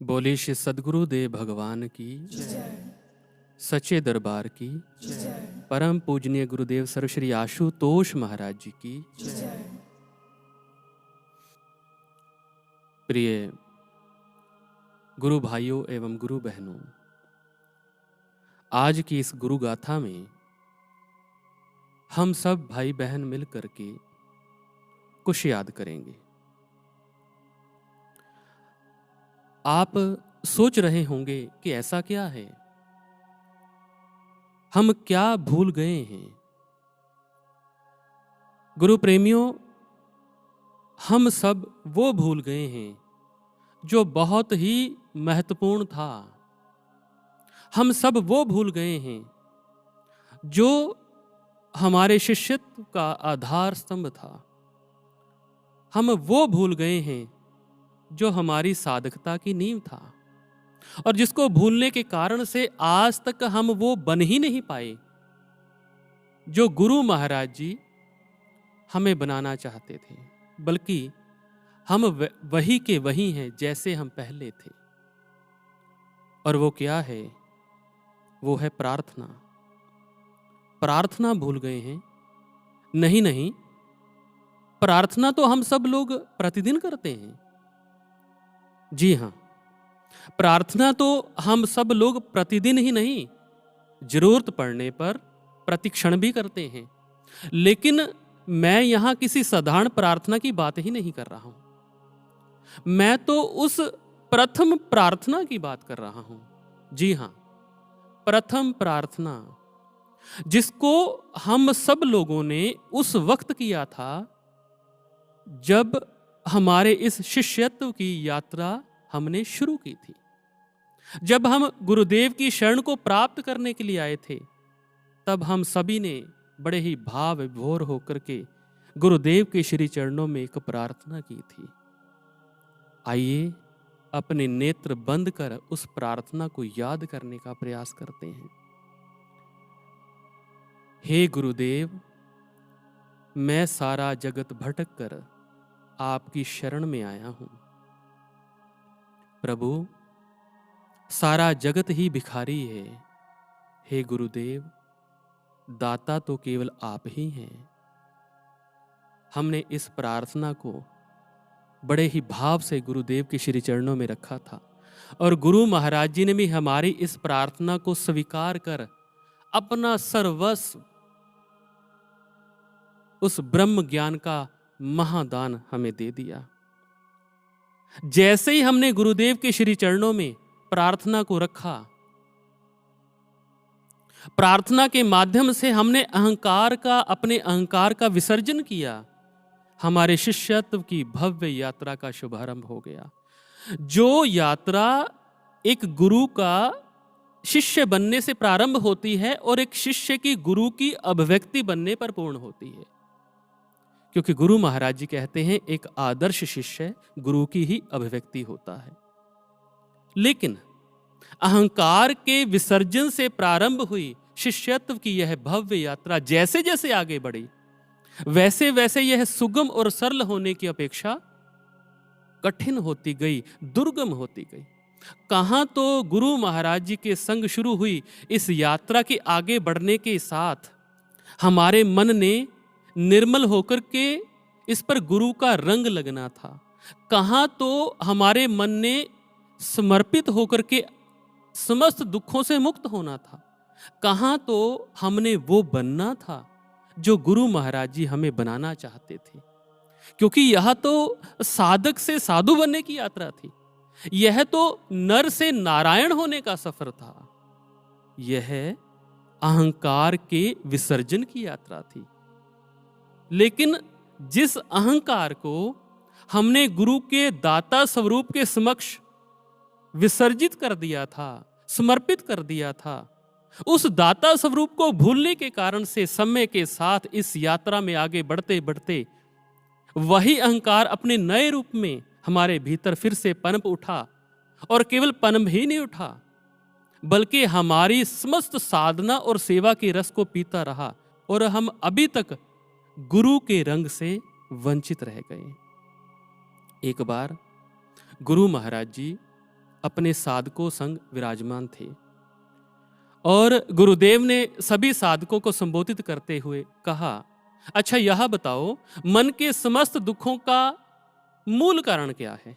बोले श्री सद्गुरु देव भगवान की, सच्चे दरबार की, परम पूजनीय गुरुदेव सर्वश्री आशुतोष महाराज जी की। प्रिय गुरु भाइयों एवं गुरु बहनों, आज की इस गुरु गाथा में हम सब भाई बहन मिल करके कुछ याद करेंगे। आप सोच रहे होंगे कि ऐसा क्या है, हम क्या भूल गए हैं। गुरु प्रेमियों, हम सब वो भूल गए हैं जो बहुत ही महत्वपूर्ण था। हम सब वो भूल गए हैं जो हमारे शिष्यत्व का आधार स्तंभ था। हम वो भूल गए हैं जो हमारी साधकता की नींव था, और जिसको भूलने के कारण से आज तक हम वो बन ही नहीं पाए जो गुरु महाराज जी हमें बनाना चाहते थे, बल्कि हम वही के वही हैं जैसे हम पहले थे। और वो क्या है? वो है प्रार्थना। प्रार्थना भूल गए हैं? नहीं, प्रार्थना तो हम सब लोग प्रतिदिन करते हैं। जी हाँ, प्रार्थना तो हम सब लोग प्रतिदिन ही नहीं, जरूरत पड़ने पर प्रतिक्षण भी करते हैं। लेकिन मैं यहां किसी साधारण प्रार्थना की बात ही नहीं कर रहा हूं। मैं तो उस प्रथम प्रार्थना की बात कर रहा हूं। जी हां, प्रथम प्रार्थना, जिसको हम सब लोगों ने उस वक्त किया था जब हमारे इस शिष्यत्व की यात्रा हमने शुरू की थी। जब हम गुरुदेव की शरण को प्राप्त करने के लिए आए थे, तब हम सभी ने बड़े ही भाव विभोर होकर के गुरुदेव के श्री चरणों में एक प्रार्थना की थी। आइए अपने नेत्र बंद कर उस प्रार्थना को याद करने का प्रयास करते हैं। हे गुरुदेव, मैं सारा जगत भटक कर आपकी शरण में आया हूं। प्रभु, सारा जगत ही भिखारी है। हे गुरुदेव, दाता तो केवल आप ही हैं। हमने इस प्रार्थना को बड़े ही भाव से गुरुदेव के श्री चरणों में रखा था, और गुरु महाराज जी ने भी हमारी इस प्रार्थना को स्वीकार कर अपना सर्वस्व, उस ब्रह्म ज्ञान का महादान हमें दे दिया। जैसे ही हमने गुरुदेव के श्री चरणों में प्रार्थना को रखा, प्रार्थना के माध्यम से हमने अपने अहंकार का विसर्जन किया, हमारे शिष्यत्व की भव्य यात्रा का शुभारंभ हो गया। जो यात्रा एक गुरु का शिष्य बनने से प्रारंभ होती है और एक शिष्य की गुरु की अभिव्यक्ति बनने पर पूर्ण होती है। क्योंकि गुरु महाराज जी कहते हैं, एक आदर्श शिष्य गुरु की ही अभिव्यक्ति होता है। लेकिन अहंकार के विसर्जन से प्रारंभ हुई शिष्यत्व की यह भव्य यात्रा जैसे जैसे आगे बढ़ी, वैसे वैसे यह सुगम और सरल होने की अपेक्षा कठिन होती गई, दुर्गम होती गई। कहां तो गुरु महाराज जी के संग शुरू हुई इस यात्रा के आगे बढ़ने के साथ हमारे मन ने निर्मल होकर के इस पर गुरु का रंग लगना था। कहां तो हमारे मन ने समर्पित होकर के समस्त दुखों से मुक्त होना था। कहां तो हमने वो बनना था जो गुरु महाराज जी हमें बनाना चाहते थे। क्योंकि यह तो साधक से साधु बनने की यात्रा थी, यह तो नर से नारायण होने का सफर था, यह अहंकार के विसर्जन की यात्रा थी। लेकिन जिस अहंकार को हमने गुरु के दाता स्वरूप के समक्ष विसर्जित कर दिया था, समर्पित कर दिया था, उस दाता स्वरूप को भूलने के कारण से समय के साथ इस यात्रा में आगे बढ़ते बढ़ते वही अहंकार अपने नए रूप में हमारे भीतर फिर से पनप उठा, और केवल पनप ही नहीं उठा, बल्कि हमारी समस्त साधना और सेवा के रस को पीता रहा, और हम अभी तक गुरु के रंग से वंचित रह गए। एक बार गुरु महाराज जी अपने साधकों संग विराजमान थे और गुरुदेव ने सभी साधकों को संबोधित करते हुए कहा, अच्छा यह बताओ, मन के समस्त दुखों का मूल कारण क्या है?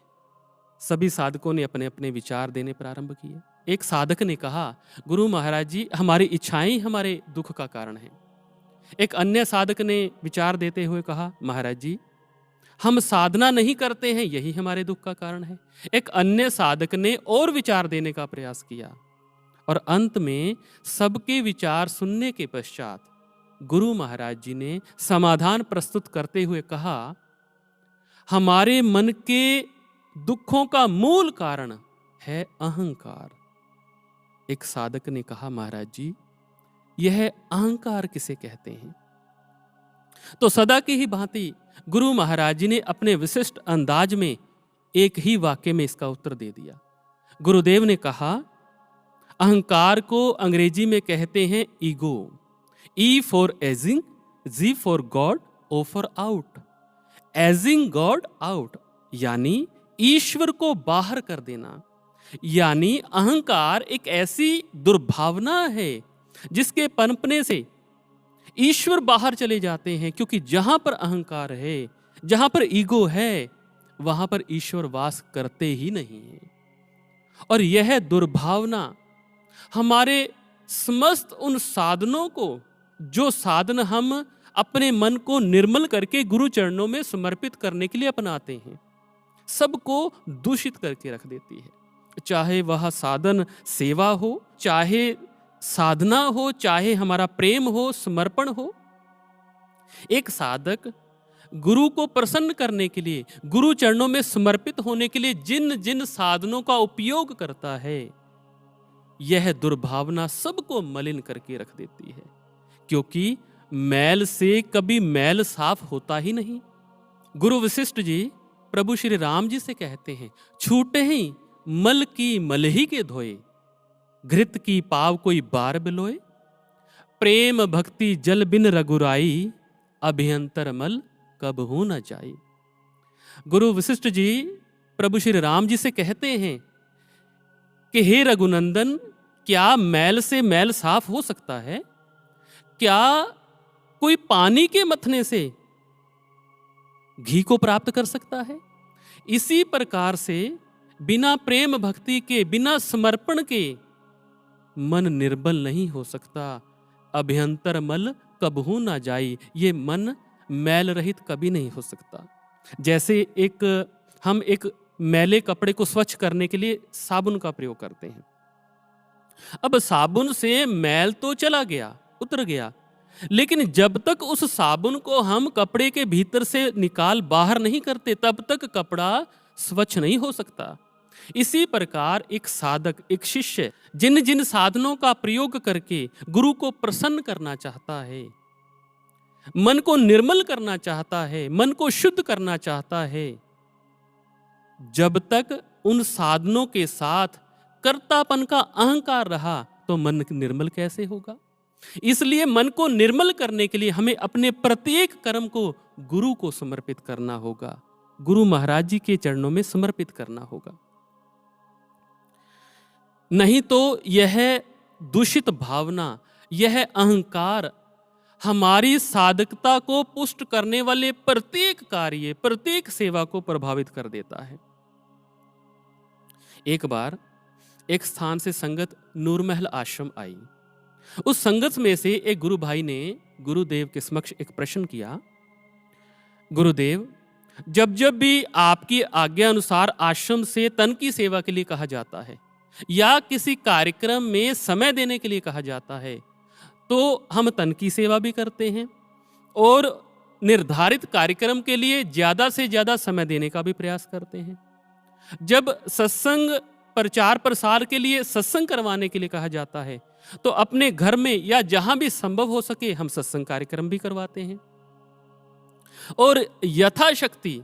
सभी साधकों ने अपने अपने विचार देने प्रारंभ किए। एक साधक ने कहा, गुरु महाराज जी, हमारी इच्छाएं हमारे दुख का कारण है। एक अन्य साधक ने विचार देते हुए कहा, महाराज जी, हम साधना नहीं करते हैं, यही हमारे दुख का कारण है। एक अन्य साधक ने और विचार देने का प्रयास किया और अंत में सबके विचार सुनने के पश्चात गुरु महाराज जी ने समाधान प्रस्तुत करते हुए कहा, हमारे मन के दुखों का मूल कारण है अहंकार। एक साधक ने कहा, महाराज जी, यह अहंकार किसे कहते हैं? तो सदा की ही भांति गुरु महाराज जी ने अपने विशिष्ट अंदाज में एक ही वाक्य में इसका उत्तर दे दिया। गुरुदेव ने कहा, अहंकार को अंग्रेजी में कहते हैं ego. E for edging, G for God, O for out. Edging God out यानी ईश्वर को बाहर कर देना। यानी अहंकार एक ऐसी दुर्भावना है जिसके पनपने से ईश्वर बाहर चले जाते हैं, क्योंकि जहां पर अहंकार है, जहां पर ईगो है, वहां पर ईश्वर वास करते ही नहीं है। और यह दुर्भावना हमारे समस्त उन साधनों को, जो साधन हम अपने मन को निर्मल करके गुरु चरणों में समर्पित करने के लिए अपनाते हैं, सबको दूषित करके रख देती है। चाहे वह साधन सेवा हो, चाहे साधना हो, चाहे हमारा प्रेम हो, समर्पण हो। एक साधक गुरु को प्रसन्न करने के लिए, गुरु चरणों में समर्पित होने के लिए जिन जिन साधनों का उपयोग करता है, यह दुर्भावना सबको मलिन करके रख देती है, क्योंकि मैल से कभी मैल साफ होता ही नहीं। गुरु वशिष्ठ जी प्रभु श्री राम जी से कहते हैं, छूटे ही मल की मलही के धोए, घृत की पाव कोई बार बिलोए, प्रेम भक्ति जल बिन रघुराई, अभियंतर मल कबहू न जाए। गुरु वशिष्ठ जी प्रभु श्री राम जी से कहते हैं कि हे रघुनंदन, क्या मैल से मैल साफ हो सकता है? क्या कोई पानी के मथने से घी को प्राप्त कर सकता है? इसी प्रकार से बिना प्रेम भक्ति के, बिना समर्पण के मन निर्बल नहीं हो सकता। अभ्यंतर मल कबहू ना जाई, ये मन मैल रहित कभी नहीं हो सकता। जैसे हम एक मैले कपड़े को स्वच्छ करने के लिए साबुन का प्रयोग करते हैं। अब साबुन से मैल तो चला गया, उतर गया, लेकिन जब तक उस साबुन को हम कपड़े के भीतर से निकाल बाहर नहीं करते, तब तक कपड़ा स्वच्छ नहीं हो सकता। इसी प्रकार एक साधक, एक शिष्य जिन जिन साधनों का प्रयोग करके गुरु को प्रसन्न करना चाहता है, मन को निर्मल करना चाहता है, मन को शुद्ध करना चाहता है, जब तक उन साधनों के साथ कर्तापन का अहंकार रहा तो मन निर्मल कैसे होगा? इसलिए मन को निर्मल करने के लिए हमें अपने प्रत्येक कर्म को गुरु को समर्पित करना होगा, गुरु महाराज जी के चरणों में समर्पित करना होगा। नहीं तो यह दूषित भावना, यह अहंकार हमारी साधकता को पुष्ट करने वाले प्रत्येक कार्य, प्रत्येक सेवा को प्रभावित कर देता है। एक बार एक स्थान से संगत नूरमहल आश्रम आई। उस संगत में से एक गुरु भाई ने गुरुदेव के समक्ष एक प्रश्न किया, गुरुदेव, जब जब भी आपकी आज्ञा अनुसार आश्रम से तन की सेवा के लिए कहा जाता है या किसी कार्यक्रम में समय देने के लिए कहा जाता है, तो हम तन की सेवा भी करते हैं और निर्धारित कार्यक्रम के लिए ज्यादा से ज्यादा समय देने का भी प्रयास करते हैं। जब सत्संग प्रचार प्रसार के लिए सत्संग करवाने के लिए कहा जाता है, तो अपने घर में या जहां भी संभव हो सके हम सत्संग कार्यक्रम भी करवाते हैं और यथाशक्ति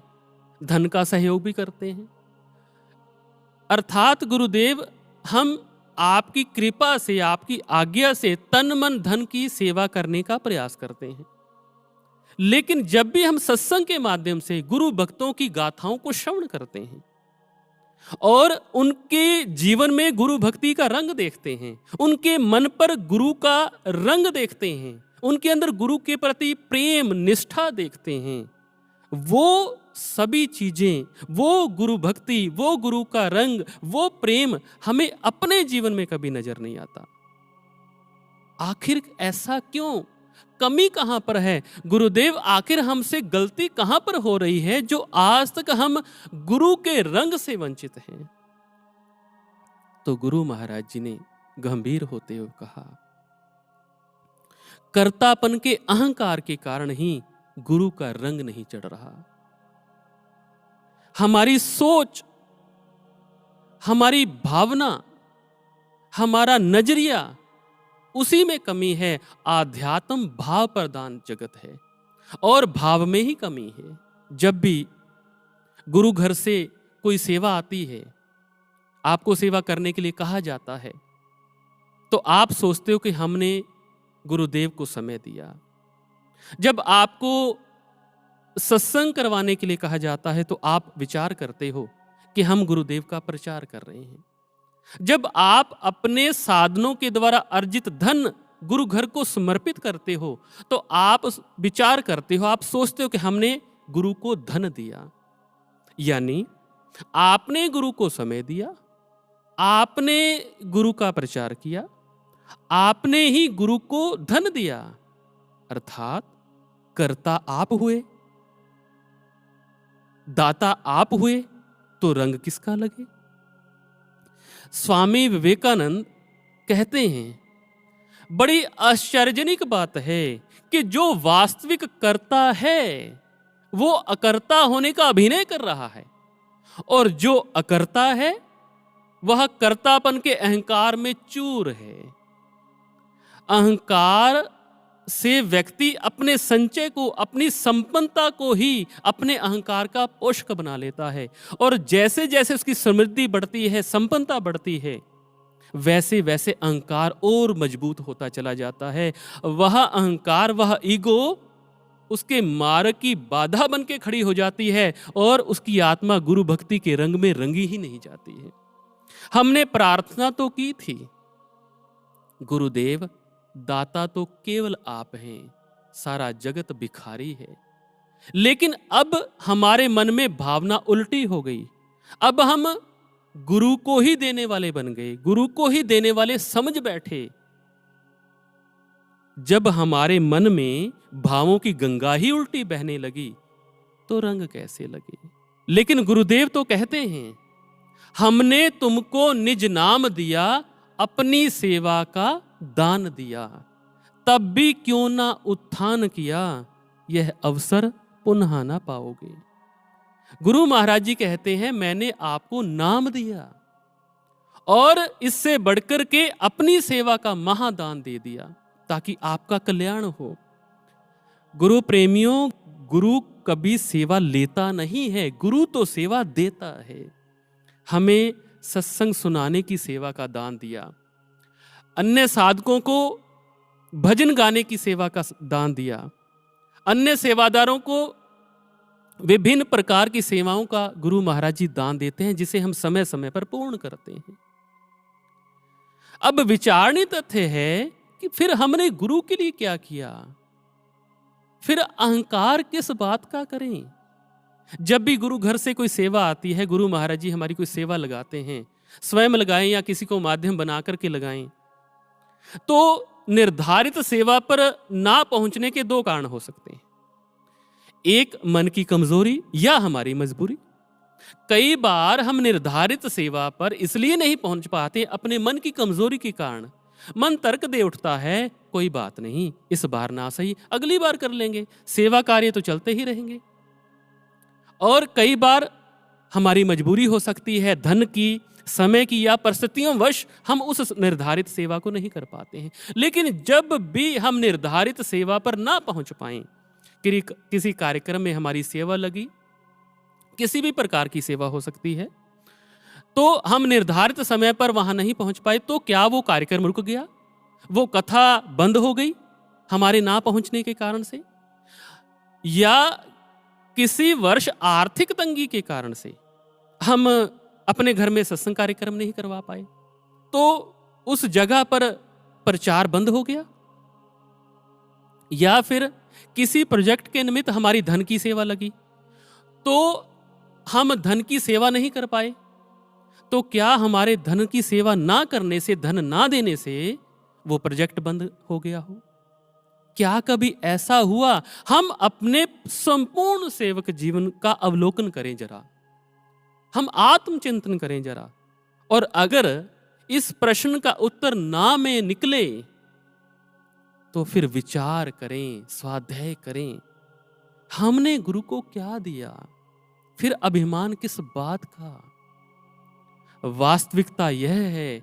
धन का सहयोग भी करते हैं। अर्थात गुरुदेव, हम आपकी कृपा से, आपकी आज्ञा से तन मन धन की सेवा करने का प्रयास करते हैं। लेकिन जब भी हम सत्संग के माध्यम से गुरु भक्तों की गाथाओं को श्रवण करते हैं, और उनके जीवन में गुरु भक्ति का रंग देखते हैं, उनके मन पर गुरु का रंग देखते हैं, उनके अंदर गुरु के प्रति प्रेम निष्ठा देखते हैं, वो सभी चीजें, वो गुरु भक्ति, वो गुरु का रंग, वो प्रेम हमें अपने जीवन में कभी नजर नहीं आता। आखिर ऐसा क्यों? कमी कहां पर है? गुरुदेव, आखिर हमसे गलती कहां पर हो रही है जो आज तक हम गुरु के रंग से वंचित हैं? तो गुरु महाराज जी ने गंभीर होते हुए कहा, कर्तापन के अहंकार के कारण ही गुरु का रंग नहीं चढ़ रहा। हमारी सोच, हमारी भावना, हमारा नजरिया, उसी में कमी है। आध्यात्म भाव प्रधान जगत है और भाव में ही कमी है। जब भी गुरु घर से कोई सेवा आती है, आपको सेवा करने के लिए कहा जाता है, तो आप सोचते हो कि हमने गुरुदेव को समय दिया। जब आपको सत्संग करवाने के लिए कहा जाता है, तो आप विचार करते हो कि हम गुरुदेव का प्रचार कर रहे हैं। जब आप अपने साधनों के द्वारा अर्जित धन गुरु घर को समर्पित करते हो, तो आप विचार करते हो, आप सोचते हो कि हमने गुरु को धन दिया। यानी आपने गुरु को समय दिया, आपने गुरु का प्रचार किया, आपने ही गुरु को धन दिया, अर्थात कर्ता आप हुए, दाता आप हुए, तो रंग किसका लगे? स्वामी विवेकानंद कहते हैं, बड़ी आश्चर्यजनक बात है कि जो वास्तविक कर्ता है वो अकर्ता होने का अभिनय कर रहा है, और जो अकर्ता है वह कर्तापन के अहंकार में चूर है। अहंकार से व्यक्ति अपने संचय को, अपनी संपन्नता को ही अपने अहंकार का पोषक बना लेता है, और जैसे जैसे उसकी समृद्धि बढ़ती है, संपन्नता बढ़ती है, वैसे वैसे अहंकार और मजबूत होता चला जाता है। वह अहंकार, वह ईगो उसके मार्ग की बाधा बन के खड़ी हो जाती है, और उसकी आत्मा गुरु भक्ति के रंग में रंगी ही नहीं जाती है। हमने प्रार्थना तो की थी, गुरुदेव दाता तो केवल आप हैं, सारा जगत भिखारी है। लेकिन अब हमारे मन में भावना उल्टी हो गई। अब हम गुरु को ही देने वाले बन गए, गुरु को ही देने वाले समझ बैठे। जब हमारे मन में भावों की गंगा ही उल्टी बहने लगी, तो रंग कैसे लगे? लेकिन गुरुदेव तो कहते हैं, हमने तुमको निज नाम दिया, अपनी सेवा का दान दिया, तब भी क्यों ना उत्थान किया, यह अवसर पुनः ना पाओगे। गुरु महाराज जी कहते हैं, मैंने आपको नाम दिया और इससे बढ़कर के अपनी सेवा का महादान दे दिया, ताकि आपका कल्याण हो। गुरु प्रेमियों, गुरु कभी सेवा लेता नहीं है, गुरु तो सेवा देता है। हमें सत्संग सुनाने की सेवा का दान दिया, अन्य साधकों को भजन गाने की सेवा का दान दिया, अन्य सेवादारों को विभिन्न प्रकार की सेवाओं का गुरु महाराज जी दान देते हैं, जिसे हम समय समय पर पूर्ण करते हैं। अब विचारणीय तथ्य है कि फिर हमने गुरु के लिए क्या किया? फिर अहंकार किस बात का करें? जब भी गुरु घर से कोई सेवा आती है, गुरु महाराज जी हमारी कोई सेवा लगाते हैं, स्वयं लगाएं या किसी को माध्यम बना करके लगाएं, तो निर्धारित सेवा पर ना पहुंचने के दो कारण हो सकते हैं। एक, मन की कमजोरी या हमारी मजबूरी। कई बार हम निर्धारित सेवा पर इसलिए नहीं पहुंच पाते, अपने मन की कमजोरी के कारण। मन तर्क दे उठता है, कोई बात नहीं, इस बार ना सही, अगली बार कर लेंगे, सेवा कार्य तो चलते ही रहेंगे। और कई बार हमारी मजबूरी हो सकती है, धन की, समय की या परिस्थितियों वश हम उस निर्धारित सेवा को नहीं कर पाते हैं। लेकिन जब भी हम निर्धारित सेवा पर ना पहुंच पाएं, किसी कार्यक्रम में हमारी सेवा लगी, किसी भी प्रकार की सेवा हो सकती है, तो हम निर्धारित समय पर वहां नहीं पहुंच पाए, तो क्या वो कार्यक्रम रुक गया, वो कथा बंद हो गई हमारे ना पहुंचने के कारण से, या किसी वर्ष आर्थिक तंगी के कारण से हम अपने घर में सत्संग कार्यक्रम नहीं करवा पाए, तो उस जगह पर प्रचार बंद हो गया, या फिर किसी प्रोजेक्ट के निमित्त हमारी धन की सेवा लगी तो हम धन की सेवा नहीं कर पाए, तो क्या हमारे धन की सेवा ना करने से, धन ना देने से वो प्रोजेक्ट बंद हो गया हो? क्या कभी ऐसा हुआ? हम अपने संपूर्ण सेवक जीवन का अवलोकन करें जरा, हम आत्मचिंतन करें जरा, और अगर इस प्रश्न का उत्तर ना में निकले तो फिर विचार करें, स्वाध्याय करें, हमने गुरु को क्या दिया, फिर अभिमान किस बात का? वास्तविकता यह है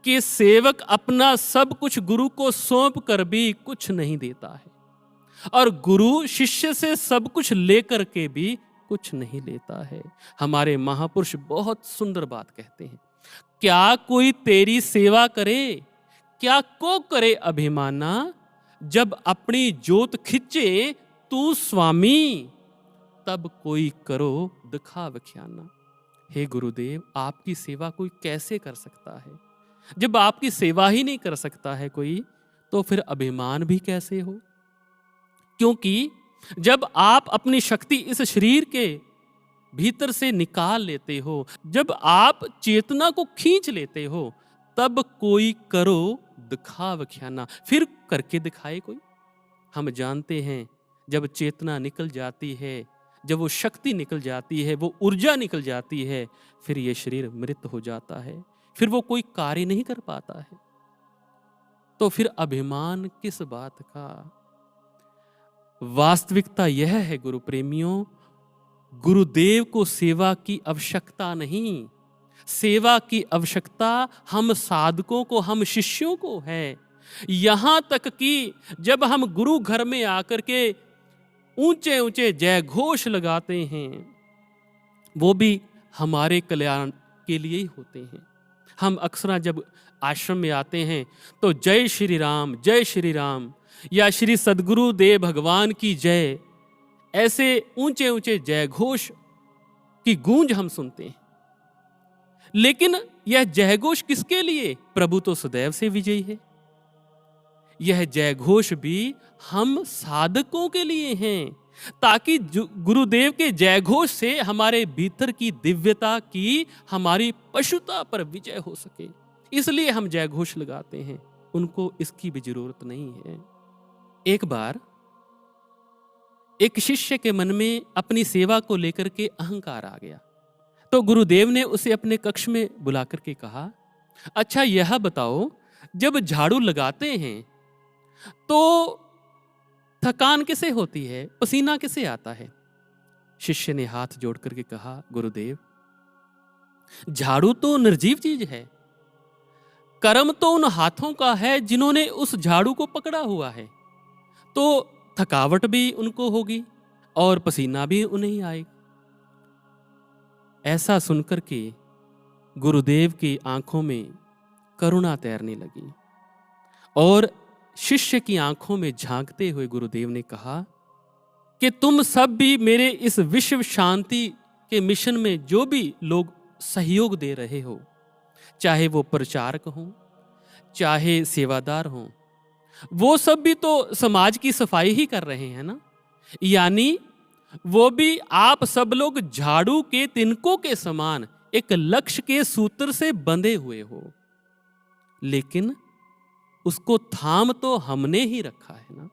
कि सेवक अपना सब कुछ गुरु को सौंप कर भी कुछ नहीं देता है, और गुरु शिष्य से सब कुछ लेकर के भी कुछ नहीं लेता है। हमारे महापुरुष बहुत सुंदर बात कहते हैं, क्या कोई तेरी सेवा करे, क्या को करे अभिमाना, जब अपनी जोत खिंचे तू स्वामी, तब कोई करो दिखा व्याख्याना। हे गुरुदेव, आपकी सेवा कोई कैसे कर सकता है? जब आपकी सेवा ही नहीं कर सकता है कोई, तो फिर अभिमान भी कैसे हो? क्योंकि जब आप अपनी शक्ति इस शरीर के भीतर से निकाल लेते हो, जब आप चेतना को खींच लेते हो, तब कोई करो दिखा व्याख्याना, फिर करके दिखाए कोई। हम जानते हैं जब चेतना निकल जाती है, जब वो शक्ति निकल जाती है, वो ऊर्जा निकल जाती है, फिर ये शरीर मृत हो जाता है, फिर वो कोई कार्य नहीं कर पाता है। तो फिर अभिमान किस बात का? वास्तविकता यह है गुरु प्रेमियों, गुरुदेव को सेवा की आवश्यकता नहीं, सेवा की आवश्यकता हम साधकों को, हम शिष्यों को है। यहां तक कि जब हम गुरु घर में आकर के ऊंचे ऊंचे जय घोष लगाते हैं, वो भी हमारे कल्याण के लिए ही होते हैं। हम अक्सर जब आश्रम में आते हैं तो जय श्री राम या श्री सद्गुरु देव भगवान की जय, ऐसे ऊंचे ऊंचे जय घोष की गूंज हम सुनते हैं। लेकिन यह जय घोष किसके लिए? प्रभु तो सदैव से विजयी है। यह जय घोष भी हम साधकों के लिए हैं, ताकि गुरुदेव के जय घोष से हमारे भीतर की दिव्यता की, हमारी पशुता पर विजय हो सके। इसलिए हम जय घोष लगाते हैं, उनको इसकी भी जरूरत नहीं है। एक बार एक शिष्य के मन में अपनी सेवा को लेकर के अहंकार आ गया, तो गुरुदेव ने उसे अपने कक्ष में बुलाकर के कहा, अच्छा यह बताओ, जब झाड़ू लगाते हैं तो थकान किसे होती है, पसीना किसे आता है? शिष्य ने हाथ जोड़ करके कहा, गुरुदेव, झाड़ू तो निर्जीव चीज है, कर्म तो उन हाथों का है जिन्होंने उस झाड़ू को पकड़ा हुआ है, तो थकावट भी उनको होगी और पसीना भी उन्हें आएगा। ऐसा सुनकर के गुरुदेव की आंखों में करुणा तैरने लगी, और शिष्य की आंखों में झांकते हुए गुरुदेव ने कहा कि तुम सब भी मेरे इस विश्व शांति के मिशन में जो भी लोग सहयोग दे रहे हो, चाहे वो प्रचारक हों, चाहे सेवादार हों, वो सब भी तो समाज की सफाई ही कर रहे हैं ना। यानी वो भी आप सब लोग झाड़ू के तिनकों के समान एक लक्ष्य के सूत्र से बंधे हुए हो, लेकिन उसको थाम तो हमने ही रखा है ना।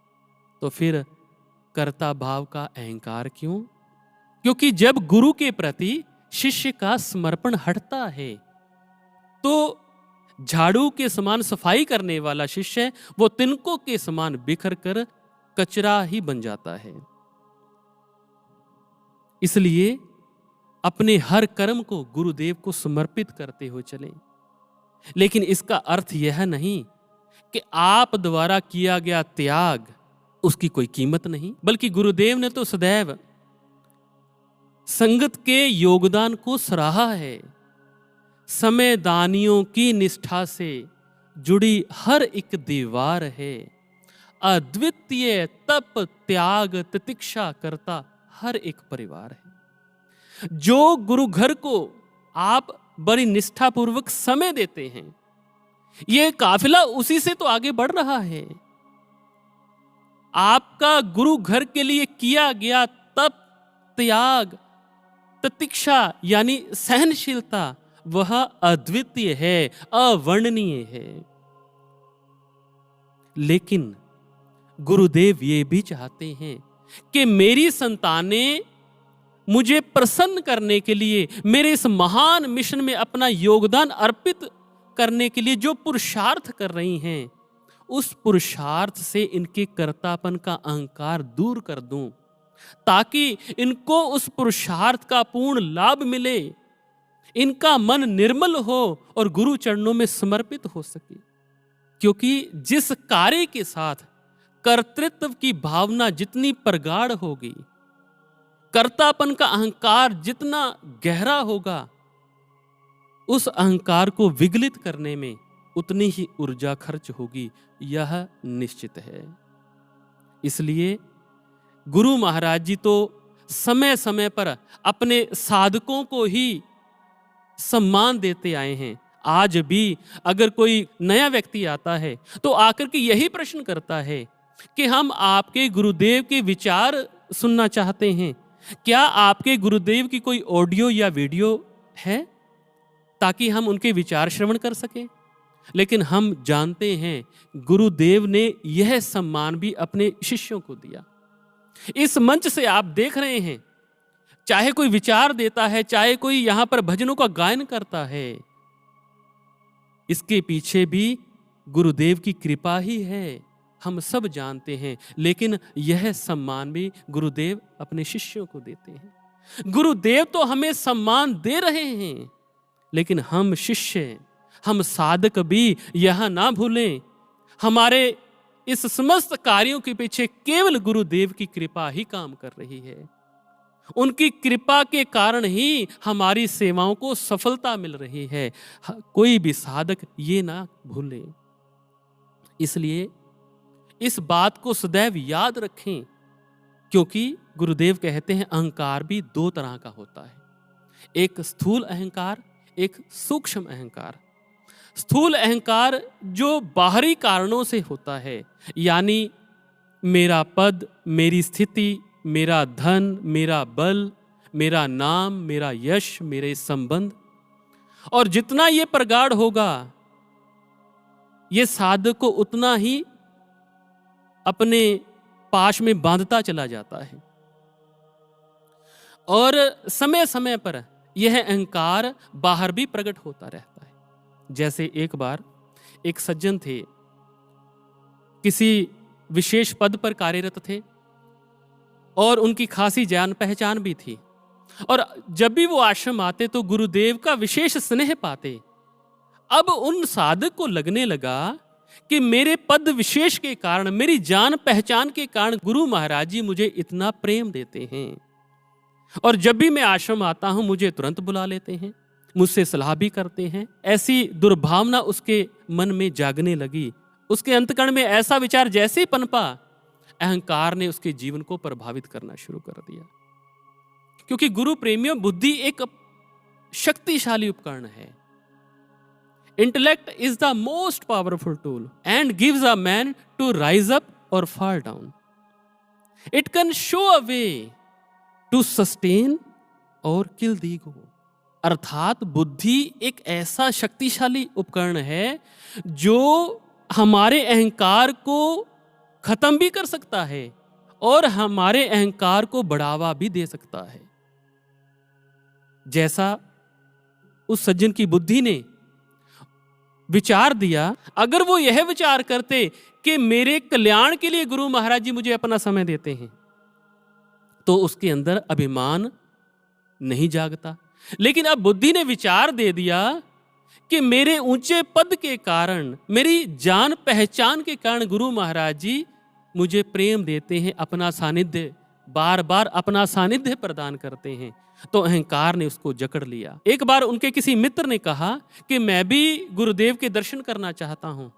तो फिर कर्ता भाव का अहंकार क्यों? क्योंकि जब गुरु के प्रति शिष्य का समर्पण हटता है, तो झाड़ू के समान सफाई करने वाला शिष्य वो तिनकों के समान बिखर कर कचरा ही बन जाता है। इसलिए अपने हर कर्म को गुरुदेव को समर्पित करते हुए चलें। लेकिन इसका अर्थ यह नहीं कि आप द्वारा किया गया त्याग उसकी कोई कीमत नहीं, बल्कि गुरुदेव ने तो सदैव संगत के योगदान को सराहा है। समय दानियों की निष्ठा से जुड़ी हर एक दीवार है, अद्वितीय तप त्याग तितिक्षा करता हर एक परिवार है। जो गुरु घर को आप बड़ी निष्ठापूर्वक समय देते हैं। ये काफिला उसी से तो आगे बढ़ रहा है। आपका गुरु घर के लिए किया गया तप, त्याग, प्रतीक्षा यानी सहनशीलता वह अद्वितीय है, अवर्णनीय है। लेकिन गुरुदेव ये भी चाहते हैं कि मेरी संतानें मुझे प्रसन्न करने के लिए, मेरे इस महान मिशन में अपना योगदान अर्पित करने के लिए जो पुरुषार्थ कर रही हैं, उस पुरुषार्थ से इनके कर्तापन का अहंकार दूर कर दूं, ताकि इनको उस पुरुषार्थ का पूर्ण लाभ मिले, इनका मन निर्मल हो और गुरु चरणों में समर्पित हो सके। क्योंकि जिस कार्य के साथ कर्तृत्व की भावना जितनी प्रगाढ़ होगी, कर्तापन का अहंकार जितना गहरा होगा, उस अहंकार को विगलित करने में उतनी ही ऊर्जा खर्च होगी, यह निश्चित है। इसलिए गुरु महाराज जी तो समय समय पर अपने साधकों को ही सम्मान देते आए हैं। आज भी अगर कोई नया व्यक्ति आता है तो आकर के यही प्रश्न करता है कि हम आपके गुरुदेव के विचार सुनना चाहते हैं, क्या आपके गुरुदेव की कोई ऑडियो या वीडियो है ताकि हम उनके विचार श्रवण कर सकें। लेकिन हम जानते हैं गुरुदेव ने यह सम्मान भी अपने शिष्यों को दिया। इस मंच से आप देख रहे हैं, चाहे कोई विचार देता है, चाहे कोई यहां पर भजनों का गायन करता है, इसके पीछे भी गुरुदेव की कृपा ही है, हम सब जानते हैं। लेकिन यह सम्मान भी गुरुदेव अपने शिष्यों को देते हैं। गुरुदेव तो हमें सम्मान दे रहे हैं, लेकिन हम शिष्य, हम साधक भी यह ना भूलें, हमारे इस समस्त कार्यों के पीछे केवल गुरुदेव की कृपा ही काम कर रही है। उनकी कृपा के कारण ही हमारी सेवाओं को सफलता मिल रही है। कोई भी साधक ये ना भूले। इसलिए इस बात को सदैव याद रखें, क्योंकि गुरुदेव कहते हैं अहंकार भी दो तरह का होता है, एक स्थूल अहंकार, एक सूक्ष्म अहंकार। स्थूल अहंकार जो बाहरी कारणों से होता है, यानी मेरा पद, मेरी स्थिति, मेरा धन, मेरा बल, मेरा नाम, मेरा यश, मेरे संबंध, और जितना ये प्रगाढ़ होगा ये साधक को उतना ही अपने पाश में बांधता चला जाता है। और समय समय पर यह अहंकार बाहर भी प्रकट होता रहता है। जैसे एक बार एक सज्जन थे, किसी विशेष पद पर कार्यरत थे और उनकी खासी जान पहचान भी थी, और जब भी वो आश्रम आते तो गुरुदेव का विशेष स्नेह पाते। अब उन साधक को लगने लगा कि मेरे पद विशेष के कारण, मेरी जान पहचान के कारण गुरु महाराज जी मुझे इतना प्रेम देते हैं, और जब भी मैं आश्रम आता हूं मुझे तुरंत बुला लेते हैं, मुझसे सलाह भी करते हैं। ऐसी दुर्भावना उसके मन में जागने लगी। उसके अंतकरण में ऐसा विचार जैसे ही पनपा, अहंकार ने उसके जीवन को प्रभावित करना शुरू कर दिया। क्योंकि गुरु प्रेमियों, बुद्धि एक शक्तिशाली उपकरण है। Intellect is the most powerful tool and gives a man to rise up और fall down. It can show a way to sustain और किल द ईगो। अर्थात बुद्धि एक ऐसा शक्तिशाली उपकरण है जो हमारे अहंकार को खत्म भी कर सकता है और हमारे अहंकार को बढ़ावा भी दे सकता है। जैसा उस सज्जन की बुद्धि ने विचार दिया, अगर वो यह विचार करते कि मेरे कल्याण के लिए गुरु महाराज जी मुझे अपना समय देते हैं, तो उसके अंदर अभिमान नहीं जागता। लेकिन अब बुद्धि ने विचार दे दिया कि मेरे ऊंचे पद के कारण, मेरी जान पहचान के कारण गुरु महाराज जी मुझे प्रेम देते हैं, अपना सानिध्य, बार बार अपना सानिध्य प्रदान करते हैं। तो अहंकार ने उसको जकड़ लिया। एक बार उनके किसी मित्र ने कहा कि मैं भी गुरुदेव के दर्शन करना चाहता हूं।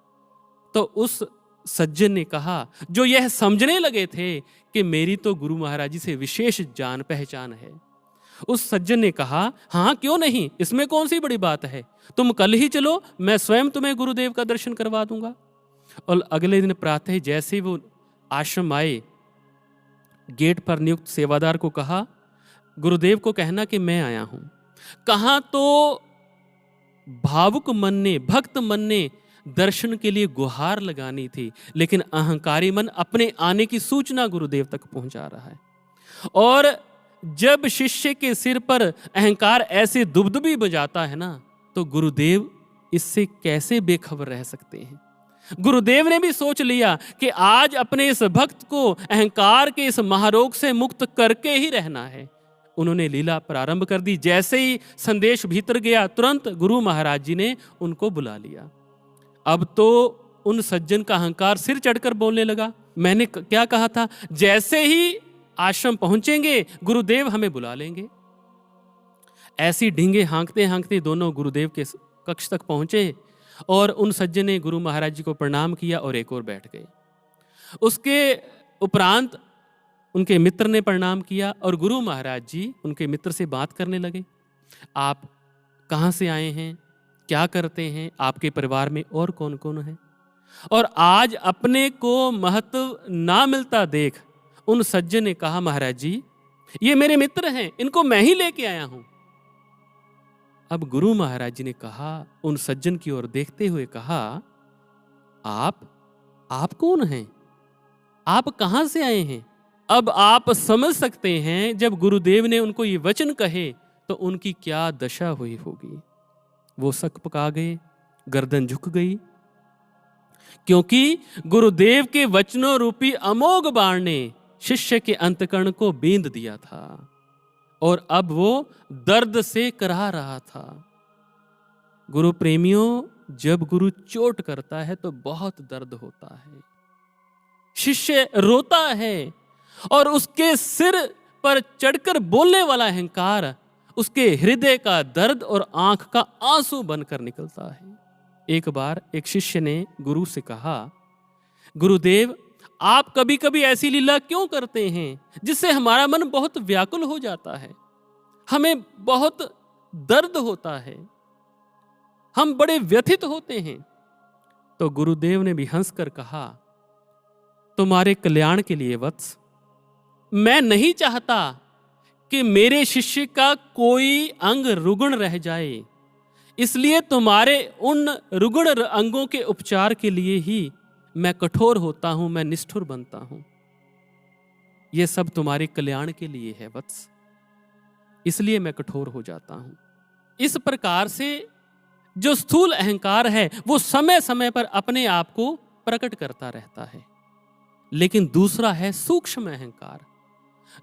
तो उस सज्जन ने कहा, जो यह समझने लगे थे कि मेरी तो गुरु महाराज जी से विशेष जान पहचान है, उस सज्जन ने कहा, हाँ क्यों नहीं, इसमें कौन सी बड़ी बात है, तुम कल ही चलो, मैं स्वयं तुम्हें गुरुदेव का दर्शन करवा दूंगा। और अगले दिन प्रातः जैसे ही वो आश्रम आए, गेट पर नियुक्त सेवादार को कहा, गुरुदेव को कहना कि मैं आया हूं। कहां तो भावुक मन ने, भक्त मन ने दर्शन के लिए गुहार लगानी थी, लेकिन अहंकारी मन अपने आने की सूचना गुरुदेव तक पहुंचा रहा है। और जब शिष्य के सिर पर अहंकार ऐसे दुबदुबी बजाता है ना, तो गुरुदेव इससे कैसे बेखबर रह सकते हैं। गुरुदेव ने भी सोच लिया कि आज अपने इस भक्त को अहंकार के इस महारोग से मुक्त करके ही रहना है। उन्होंने लीला प्रारंभ कर दी। जैसे ही संदेश भीतर गया, तुरंत गुरु महाराज जी ने उनको बुला लिया। अब तो उन सज्जन का अहंकार सिर चढ़कर बोलने लगा। मैंने क्या कहा था, जैसे ही आश्रम पहुंचेंगे गुरुदेव हमें बुला लेंगे। ऐसी ढींगे हाँकते हाँकते दोनों गुरुदेव के कक्ष तक पहुंचे और उन सज्जन ने गुरु महाराज जी को प्रणाम किया और एक और बैठ गए। उसके उपरांत उनके मित्र ने प्रणाम किया और गुरु महाराज जी उनके मित्र से बात करने लगे। आप कहाँ से आए हैं, क्या करते हैं, आपके परिवार में और कौन कौन है। और आज अपने को महत्व ना मिलता देख उन सज्जन ने कहा, महाराज जी ये मेरे मित्र हैं, इनको मैं ही लेके आया हूं। अब गुरु महाराज जी ने कहा, उन सज्जन की ओर देखते हुए कहा, आप कौन हैं, आप कहां से आए हैं। अब आप समझ सकते हैं जब गुरुदेव ने उनको ये वचन कहे तो उनकी क्या दशा हुई होगी। वो सक पका गए, गर्दन झुक गई, क्योंकि गुरुदेव के वचनों रूपी अमोघ बाण ने शिष्य के अंतकरण को बींध दिया था और अब वो दर्द से कराह रहा था। गुरु प्रेमियों, जब गुरु चोट करता है तो बहुत दर्द होता है, शिष्य रोता है और उसके सिर पर चढ़कर बोलने वाला अहंकार उसके हृदय का दर्द और आंख का आंसू बनकर निकलता है। एक बार एक शिष्य ने गुरु से कहा, गुरुदेव आप कभी कभी ऐसी लीला क्यों करते हैं जिससे हमारा मन बहुत व्याकुल हो जाता है, हमें बहुत दर्द होता है, हम बड़े व्यथित होते हैं। तो गुरुदेव ने भी हंसकर कहा, तुम्हारे कल्याण के लिए वत्स, मैं नहीं चाहता कि मेरे शिष्य का कोई अंग रुग्ण रह जाए, इसलिए तुम्हारे उन रुग्ण अंगों के उपचार के लिए ही मैं कठोर होता हूं, मैं निष्ठुर बनता हूं। यह सब तुम्हारे कल्याण के लिए है वत्स, इसलिए मैं कठोर हो जाता हूं। इस प्रकार से जो स्थूल अहंकार है वो समय समय पर अपने आप को प्रकट करता रहता है, लेकिन दूसरा है सूक्ष्म अहंकार,